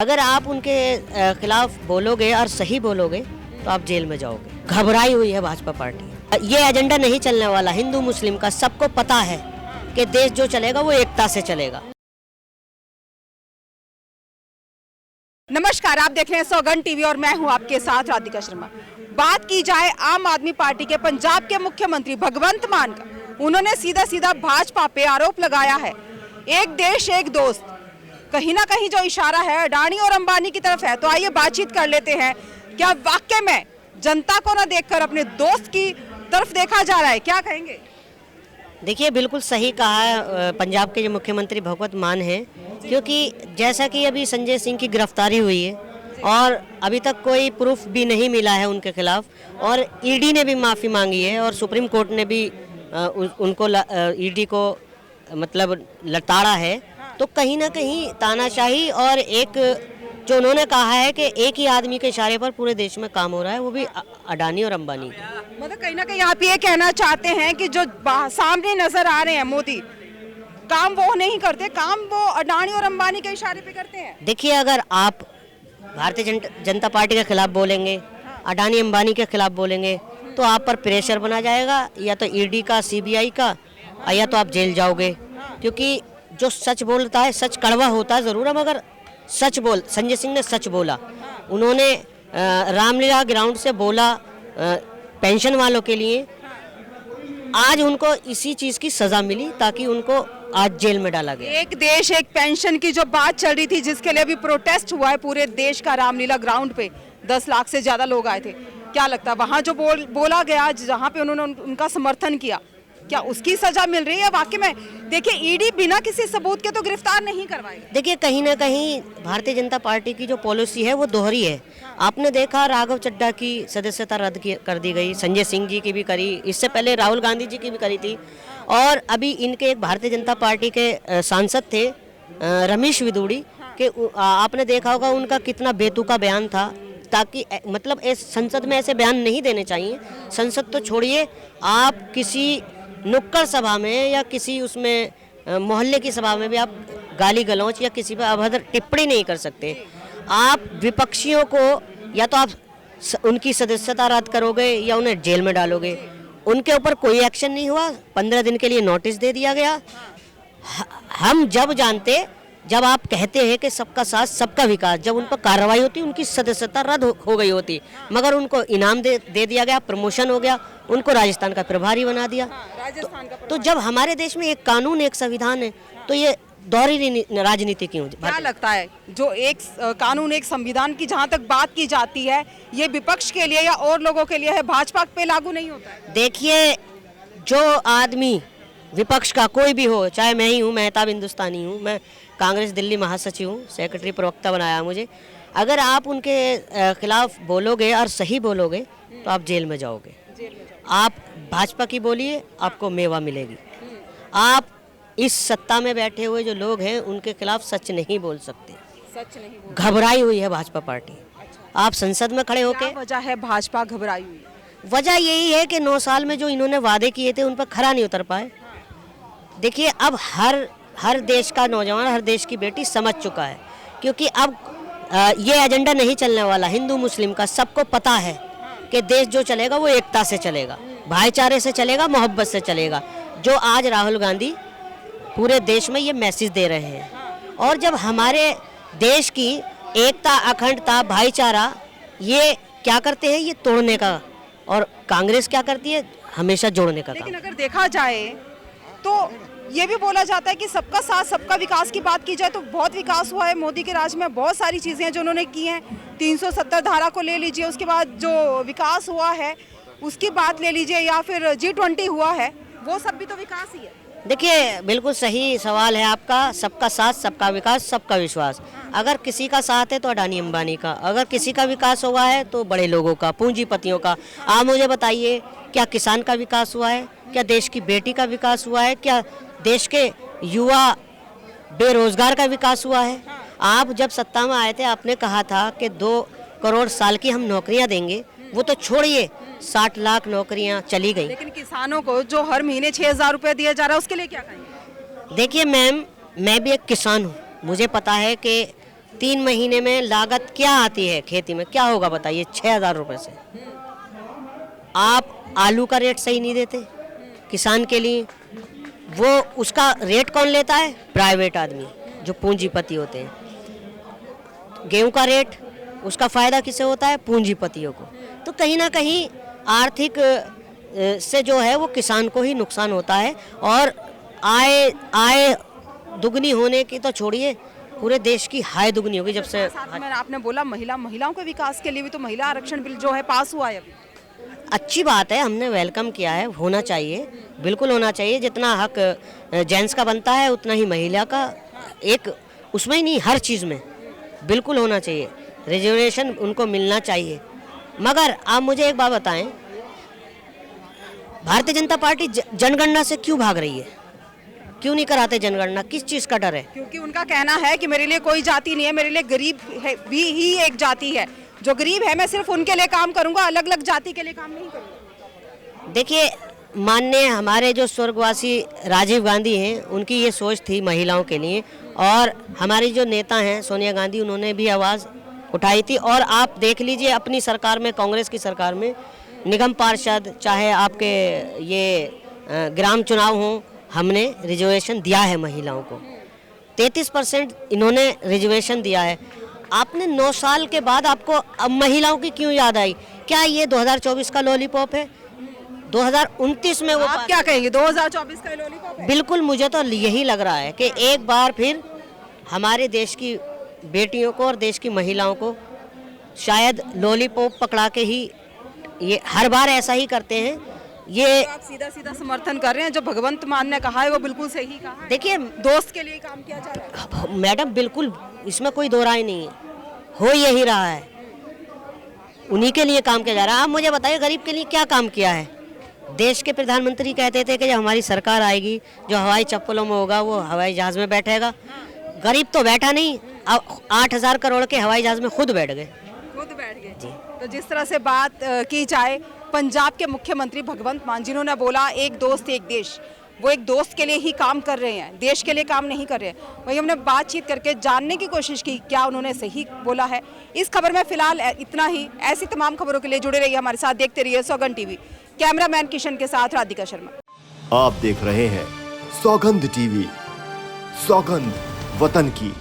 अगर आप उनके खिलाफ बोलोगे और सही बोलोगे तो आप जेल में जाओगे। घबराई हुई है भाजपा पार्टी। ये एजेंडा नहीं चलने वाला हिंदू मुस्लिम का। सबको पता है कि देश जो चलेगा वो एकता से चलेगा। नमस्कार, आप देख रहे हैं सौगंध टीवी और मैं हूं आपके साथ राधिका शर्मा। बात की जाए आम आदमी पार्टी के पंजाब के मुख्यमंत्री भगवंत मान का, उन्होंने सीधा सीधा भाजपा पे आरोप लगाया है एक देश एक दोस्त। कहीं ना कहीं जो इशारा है अडानी और अंबानी की तरफ है। तो आइए बातचीत कर लेते हैं, क्या वाकई में जनता को ना देखकर अपने दोस्त की तरफ देखा जा रहा है? क्या कहेंगे? देखिए, बिल्कुल सही कहा है पंजाब के जो मुख्यमंत्री भगवंत मान हैं, क्योंकि जैसा कि अभी संजय सिंह की गिरफ्तारी हुई है और अभी तक कोई प्रूफ भी नहीं मिला है उनके खिलाफ, और ईडी ने भी माफ़ी मांगी है और सुप्रीम कोर्ट ने भी उनको ईडी को मतलब लताड़ा है। तो कहीं ना कहीं तानाशाही और एक जो उन्होंने कहा है कि एक ही आदमी के इशारे पर पूरे देश में काम हो रहा है, वो भी अडानी और अंबानी। मतलब कहीं ना कहीं आप ये कहना चाहते हैं कि जो सामने नजर आ रहे हैं मोदी, काम वो नहीं करते, काम वो अडानी और अंबानी के इशारे पे करते हैं। देखिए, अगर आप भारतीय जनता पार्टी के खिलाफ बोलेंगे, अडानी अंबानी के खिलाफ बोलेंगे, तो आप पर प्रेशर बना जाएगा, या तो ईडी का, सीबीआई का, या तो आप जेल जाओगे। क्योंकि जो सच बोलता है, सच कड़वा होता है ज़रूर, मगर सच बोल, संजय सिंह ने सच बोला। उन्होंने रामलीला ग्राउंड से बोला पेंशन वालों के लिए। आज उनको इसी चीज़ की सज़ा मिली ताकि उनको आज जेल में डाला गया। एक देश एक पेंशन की जो बात चल रही थी, जिसके लिए अभी प्रोटेस्ट हुआ है पूरे देश का, रामलीला ग्राउंड पे 10 लाख से ज़्यादा लोग आए थे। क्या लगता है वहाँ जो बोला गया, जहाँ पे उन्होंने उनका समर्थन किया, क्या उसकी सजा मिल रही है वाकई में? देखिए, ईडी बिना किसी सबूत के तो गिरफ्तार नहीं करवाएगी। देखिए, कहीं ना कहीं भारतीय जनता पार्टी की जो पॉलिसी है वो दोहरी है। आपने देखा, राघव चड्ढा की सदस्यता रद्द कर दी गई, संजय सिंह जी की भी करी, इससे पहले राहुल गांधी जी की भी करी थी, और अभी इनके एक भारतीय जनता पार्टी के सांसद थे रमेश विदुड़ी के, आपने देखा होगा उनका कितना बेतुका बयान था। ताकि मतलब संसद में ऐसे बयान नहीं देने चाहिए। संसद तो छोड़िए, आप किसी नुक्कड़ सभा में या किसी उसमें मोहल्ले की सभा में भी आप गाली गलौच या किसी पर अभद्र टिप्पणी नहीं कर सकते। आप विपक्षियों को या तो आप उनकी सदस्यता रद्द करोगे या उन्हें जेल में डालोगे। उनके ऊपर कोई एक्शन नहीं हुआ, 15 दिन के लिए नोटिस दे दिया गया। हम जब आप कहते हैं कि सबका साथ सबका विकास, जब उन पर कार्रवाई होती, उनकी सदस्यता रद्द हो गई होती, मगर उनको इनाम दे दिया गया, प्रमोशन हो गया, उनको राजस्थान का प्रभारी बना दिया। तो जब हमारे देश में एक कानून, एक संविधान है, तो ये दोहरी राजनीति क्यों? क्या लगता है, जो एक कानून, एक संविधान की जहाँ तक बात की जाती है, ये विपक्ष के लिए या और लोगों के लिए है, भाजपा पे लागू नहीं होता है? देखिए, जो आदमी विपक्ष का कोई भी हो, चाहे मैं ही हूँ, मेहताब हिंदुस्तानी हूँ, मैं कांग्रेस दिल्ली महासचिव हूँ, सेक्रेटरी प्रवक्ता बनाया मुझे। अगर आप उनके खिलाफ बोलोगे और सही बोलोगे तो आप जेल में जाओगे। आप भाजपा की बोलिए, आपको मेवा मिलेगी। आप इस सत्ता में बैठे हुए जो लोग हैं उनके खिलाफ सच नहीं बोल सकते। सच नहीं बोल। घबराई हुई है भाजपा पार्टी। आप संसद में खड़े होके, क्या वजह है भाजपा घबराई हुई? वजह यही है कि 9 साल में जो इन्होंने वादे किए थे उन पर खरा नहीं उतर पाए। देखिए, अब हर देश का नौजवान, हर देश की बेटी समझ चुका है, क्योंकि अब ये एजेंडा नहीं चलने वाला हिंदू मुस्लिम का। सबको पता है कि देश जो चलेगा वो एकता से चलेगा, भाईचारे से चलेगा, मोहब्बत से चलेगा। जो आज राहुल गांधी पूरे देश में ये मैसेज दे रहे हैं, और जब हमारे देश की एकता, अखंडता, भाईचारा ये क्या करते हैं, ये तोड़ने का, और कांग्रेस क्या करती है, हमेशा जोड़ने का काम। लेकिन अगर देखा जाए तो ये भी बोला जाता है कि सबका साथ सबका विकास की बात की जाए तो बहुत विकास हुआ है मोदी के राज में। बहुत सारी चीज़ें हैं जो उन्होंने की हैं। 370 धारा को ले लीजिए, उसके बाद जो विकास हुआ है उसकी बात ले लीजिए, या फिर G20 हुआ है, वो सब भी तो विकास ही है। देखिए, बिल्कुल सही सवाल है आपका। सबका साथ सबका विकास, सबका विश्वास। अगर किसी का साथ है तो अडानी अंबानी का, अगर किसी का विकास हुआ है तो बड़े लोगों का, पूंजीपतियों का। आप मुझे बताइए, क्या किसान का विकास हुआ है? क्या देश की बेटी का विकास हुआ है? क्या देश के युवा बेरोजगार का विकास हुआ है? आप जब सत्ता में आए थे, आपने कहा था कि 2 करोड़ साल की हम नौकरियां देंगे। वो तो छोड़िए, 60 लाख नौकरियां चली गई। लेकिन किसानों को जो हर महीने 6,000 रुपये दिया जा रहा है, उसके लिए क्या कहेंगे? देखिए मैम, मैं भी एक किसान हूँ। मुझे पता है कि 3 महीने में लागत क्या आती है खेती में, क्या होगा बताइए? 6,000 रुपये से। आप आलू का रेट सही नहीं देते किसान के लिए, वो उसका रेट कौन लेता है? प्राइवेट आदमी जो पूंजीपति होते हैं। गेहूं का रेट, उसका फ़ायदा किसे होता है? पूंजीपतियों को। तो कहीं ना कहीं आर्थिक से जो है वो किसान को ही नुकसान होता है, और आय दुगनी होने की तो छोड़िए, पूरे देश की हाय दुगनी होगी जब से। साथ में आपने बोला महिलाओं के विकास के लिए भी तो महिला आरक्षण बिल जो है पास हुआ है अभी। अच्छी बात है, हमने वेलकम किया है, होना चाहिए, बिल्कुल होना चाहिए। जितना हक जेंट्स का बनता है उतना ही महिला का, एक उसमें ही नहीं, हर चीज़ में बिल्कुल होना चाहिए, रिजर्वेशन उनको मिलना चाहिए। मगर आप मुझे एक बात बताएं, भारतीय जनता पार्टी जनगणना से क्यों भाग रही है? क्यों नहीं कराते जनगणना? किस चीज़ का डर है? क्योंकि उनका कहना है कि मेरे लिए कोई जाति नहीं है, मेरे लिए गरीब है भी ही एक जाति है, जो गरीब है मैं सिर्फ उनके लिए काम करूंगा, अलग अलग जाति के लिए काम नहीं करूंगा। देखिए, माननीय हमारे जो स्वर्गवासी राजीव गांधी हैं, उनकी ये सोच थी महिलाओं के लिए, और हमारी जो नेता हैं सोनिया गांधी, उन्होंने भी आवाज़ उठाई थी। और आप देख लीजिए अपनी सरकार में, कांग्रेस की सरकार में, निगम पार्षद चाहे आपके ये ग्राम चुनाव हों, हमने रिजर्वेशन दिया है महिलाओं को। 33% इन्होंने रिजर्वेशन दिया है। आपने 9 साल के बाद आपको अब महिलाओं की क्यों याद आई? क्या ये 2024 का लॉलीपॉप है? 2029 में वो आप क्या कहेंगे, 2024 का लॉलीपॉप है? बिल्कुल, मुझे तो यही लग रहा है कि एक बार फिर हमारे देश की बेटियों को और देश की महिलाओं को शायद लॉलीपॉप पकड़ा के ही, ये हर बार ऐसा ही करते हैं। ये तो आप सीधा सीधा समर्थन कर रहे हैं, जो भगवंत मान ने कहा है वो बिल्कुल सही कहा है। देखिए दोस्त के लिए काम किया जा रहा है मैडम, बिल्कुल इसमें कोई दो राय नहीं है, हो यही रहा है, उन्हीं के लिए काम किया जा रहा है। आप मुझे बताइए, गरीब के लिए क्या काम किया है? देश के प्रधानमंत्री कहते थे कि जब हमारी सरकार आएगी, जो हवाई चप्पलों में होगा वो हवाई जहाज़ में बैठेगा। गरीब तो बैठा नहीं, अब 8,000 करोड़ के हवाई जहाज़ में खुद बैठ गए। जी। तो जिस तरह से बात की जाए, पंजाब के मुख्यमंत्री भगवंत मान जिन्होंने बोला एक दोस्त एक देश, वो एक दोस्त के लिए ही काम कर रहे हैं, देश के लिए काम नहीं कर रहे हैं। वही हमने बातचीत करके जानने की कोशिश की क्या उन्होंने सही बोला है। इस खबर में फिलहाल इतना ही। ऐसी तमाम खबरों के लिए जुड़े रहिए हमारे साथ, देखते रहिए सौगंध टीवी। कैमरामैन किशन के साथ राधिका शर्मा। आप देख रहे हैं सौगंध टीवी, सौगंध वतन की।